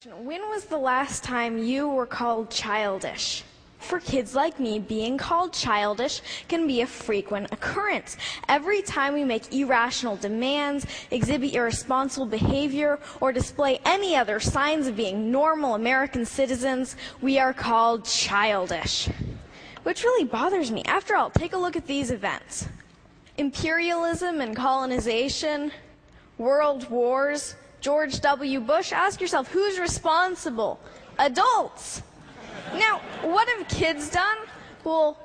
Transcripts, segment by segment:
When was the last time you were called childish? For kids like me, being called childish can be a frequent occurrence. Every time we make irrational demands, exhibit irresponsible behavior, or display any other signs of being normal American citizens, we are called childish. Which really bothers me. After all, take a look at these events. Imperialism and colonization, world wars, George W. Bush. Ask yourself, who's responsible? Adults. Now, what have kids done? Well,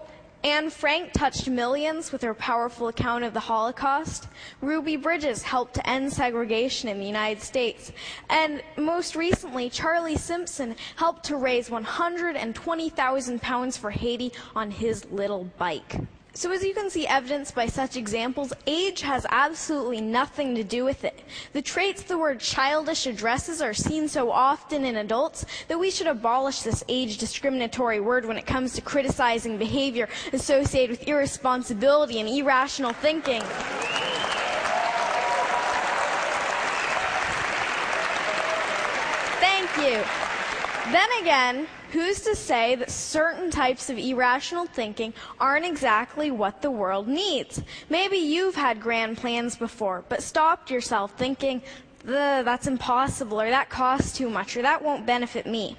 Anne Frank touched millions with her powerful account of the Holocaust. Ruby Bridges helped to end segregation in the United States. And most recently, Charlie Simpson helped to raise 120,000 pounds for Haiti on his little bike. So as you can see evidenced by such examples, age has absolutely nothing to do with it. The traits the word childish addresses are seen so often in adults that we should abolish this age discriminatory word when it comes to criticizing behavior associated with irresponsibility and irrational thinking. Thank you. Then again, who's to say that certain types of irrational thinking aren't exactly what the world needs? Maybe you've had grand plans before, but stopped yourself thinking, that's impossible, or that costs too much, or that won't benefit me.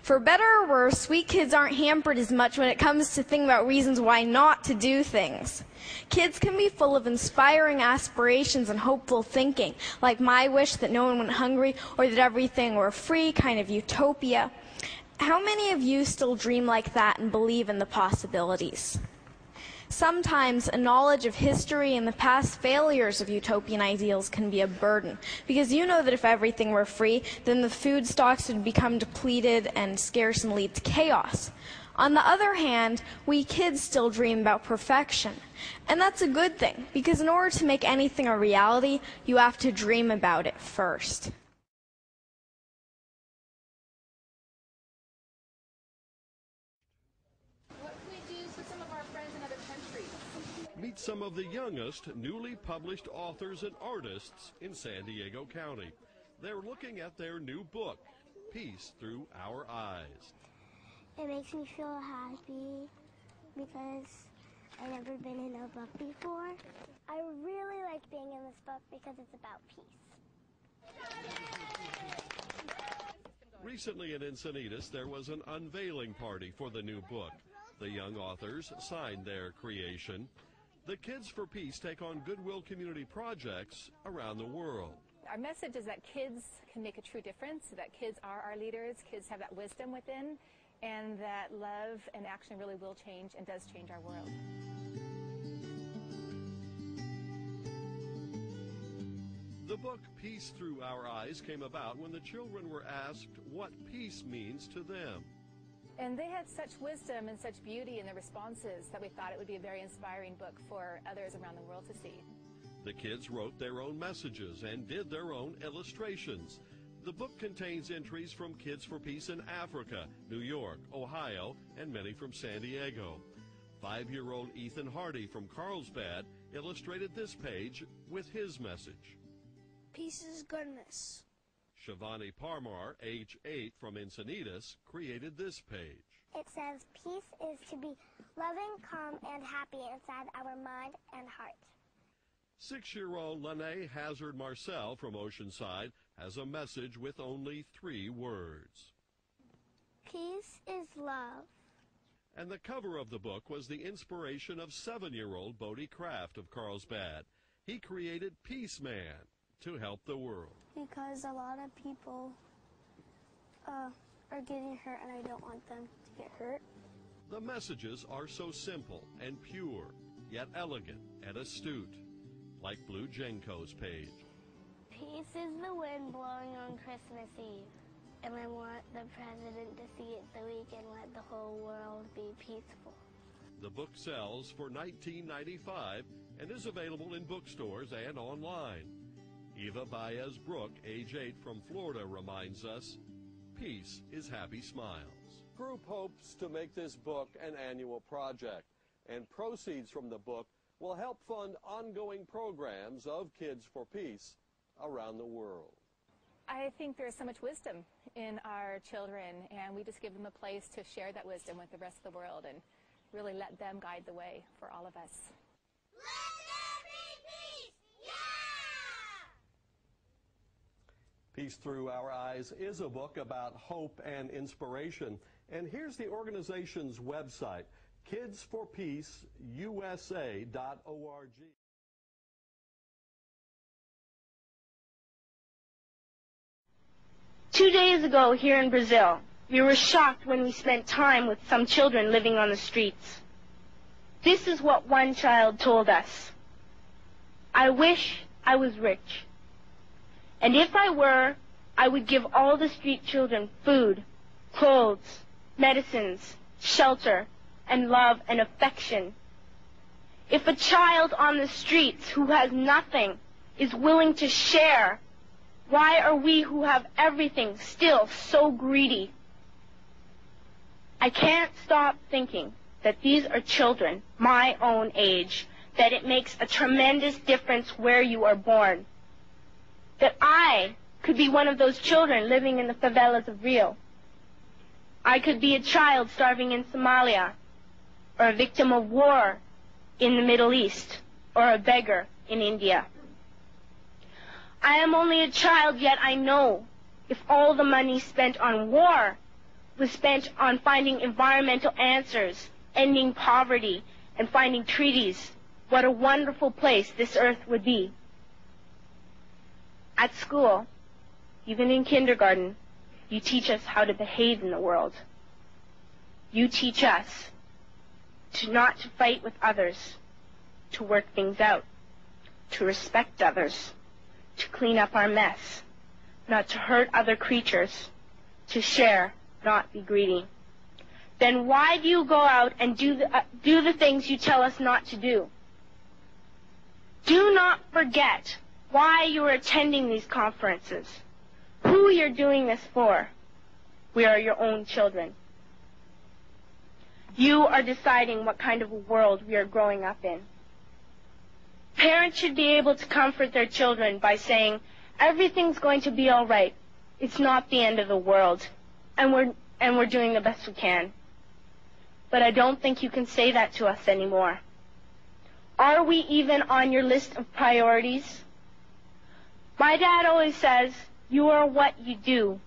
For better or worse, we kids aren't hampered as much when it comes to thinking about reasons why not to do things. Kids can be full of inspiring aspirations and hopeful thinking, like my wish that no one went hungry or that everything were free, kind of utopia. How many of you still dream like that and believe in the possibilities? Sometimes a knowledge of history and the past failures of utopian ideals can be a burden, because you know that if everything were free, then the food stocks would become depleted and scarce and lead to chaos. On the other hand, we kids still dream about perfection. And that's a good thing, because in order to make anything a reality, you have to dream about it first. Meet some of the youngest, newly published authors and artists in San Diego County. They're looking at their new book, Peace Through Our Eyes. It makes me feel happy because I've never been in a book before. I really like being in this book because it's about peace. Recently in Encinitas, there was an unveiling party for the new book. The young authors signed their creation. The Kids for Peace take on goodwill community projects around the world. Our message is that kids can make a true difference, that kids are our leaders, kids have that wisdom within, and that love and action really will change and does change our world. The book Peace Through Our Eyes came about when the children were asked what peace means to them. And they had such wisdom and such beauty in their responses that we thought it would be a very inspiring book for others around the world to see. The kids wrote their own messages and did their own illustrations. The book contains entries from Kids for Peace in Africa, New York, Ohio, and many from San Diego. 5-year-old Ethan Hardy from Carlsbad illustrated this page with his message. Peace is goodness. Shivani Parmar, age 8, from Encinitas, created this page. It says, peace is to be loving, calm, and happy inside our mind and heart. 6-year-old Lene Hazard Marcel from Oceanside has a message with only 3 words. Peace is love. And the cover of the book was the inspiration of 7-year-old Bodie Kraft of Carlsbad. He created Peace Man to help the world. Because a lot of people are getting hurt and I don't want them to get hurt. The messages are so simple and pure, yet elegant and astute, like Blue Jenko's page. Peace is the wind blowing on Christmas Eve, and I want the president to see it so we can let the whole world be peaceful. The book sells for $19.95 and is available in bookstores and online. Eva Baez-Brook, age 8, from Florida, reminds us, peace is happy smiles. Group hopes to make this book an annual project, and proceeds from the book will help fund ongoing programs of Kids for Peace around the world. I think there's so much wisdom in our children, and we just give them a place to share that wisdom with the rest of the world and really let them guide the way for all of us. Let there be peace! Yeah! Peace Through Our Eyes is a book about hope and inspiration. And here's the organization's website, kidsforpeaceusa.org. 2 days ago here in Brazil, we were shocked when we spent time with some children living on the streets. This is what one child told us. I wish I was rich. And if I were, I would give all the street children food, clothes, medicines, shelter, and love and affection. If a child on the streets who has nothing is willing to share, why are we who have everything still so greedy? I can't stop thinking that these are children my own age, that it makes a tremendous difference where you are born. That I could be one of those children living in the favelas of Rio. I could be a child starving in Somalia, or a victim of war in the Middle East, or a beggar in India. I am only a child, yet I know if all the money spent on war was spent on finding environmental answers, ending poverty, and finding treaties, what a wonderful place this earth would be. At school, even in kindergarten, you teach us how to behave in the world. You teach us not to fight with others, to work things out, to respect others, to clean up our mess, not to hurt other creatures, to share, not be greedy. Then why do you go out and do the things you tell us not to do? Do not forget why you are attending these conferences, who you're doing this for. We are your own children. You are deciding what kind of a world we are growing up in. Parents should be able to comfort their children by saying, everything's going to be all right. It's not the end of the world, and we're doing the best we can. But I don't think you can say that to us anymore. Are we even on your list of priorities? My dad always says, you are what you do,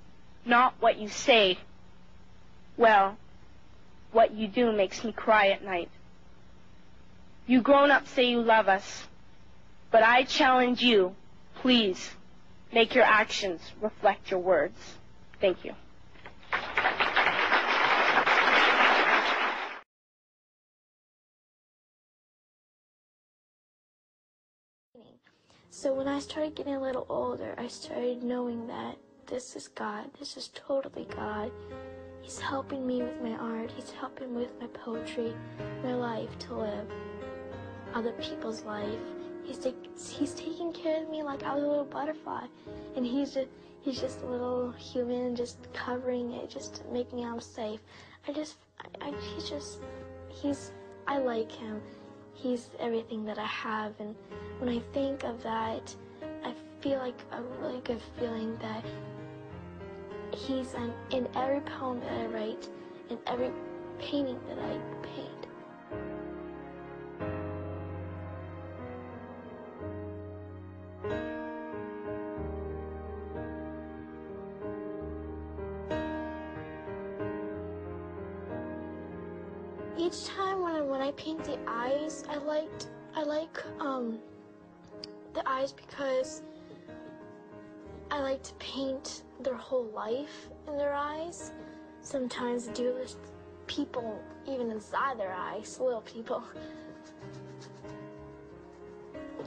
not what you say. Well, what you do makes me cry at night. You grown-ups say you love us, but I challenge you, please, make your actions reflect your words. Thank you. So when I started getting a little older, I started knowing that this is God. This is totally God. He's helping me with my art. He's helping me with my poetry, my life to live, other people's life. He's taking care of me like I was a little butterfly, and he's just a little human, just covering it, just making it safe. I like him. He's everything that I have, and when I think of that, I feel like a really good feeling that he's in every poem that I write, in every painting that I paint. Each time when I paint the eyes, I like the eyes because I like to paint their whole life in their eyes. Sometimes do with people even inside their eyes, little people.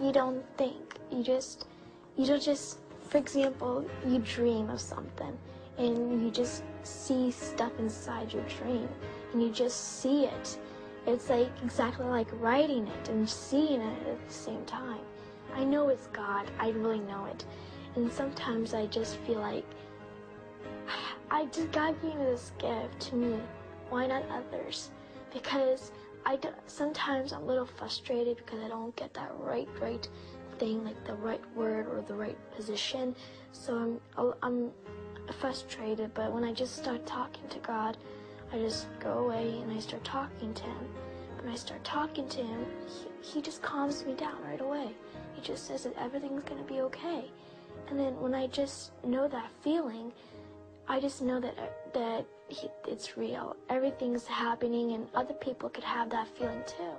You don't think, you don't just, for example, you dream of something and you just see stuff inside your dream and you just see it. It's like exactly like writing it and seeing it at the same time. I know it's God, I really know it. And sometimes I just feel like, God gave me this gift to me, why not others? Because sometimes I'm a little frustrated because I don't get that right thing, like the right word or the right position. So I'm frustrated, but when I just start talking to God, I just go away and I start talking to him. When I start talking to him, he just calms me down right away. He just says that everything's going to be okay. And then when I just know that feeling, I just know that it's real. Everything's happening and other people could have that feeling too.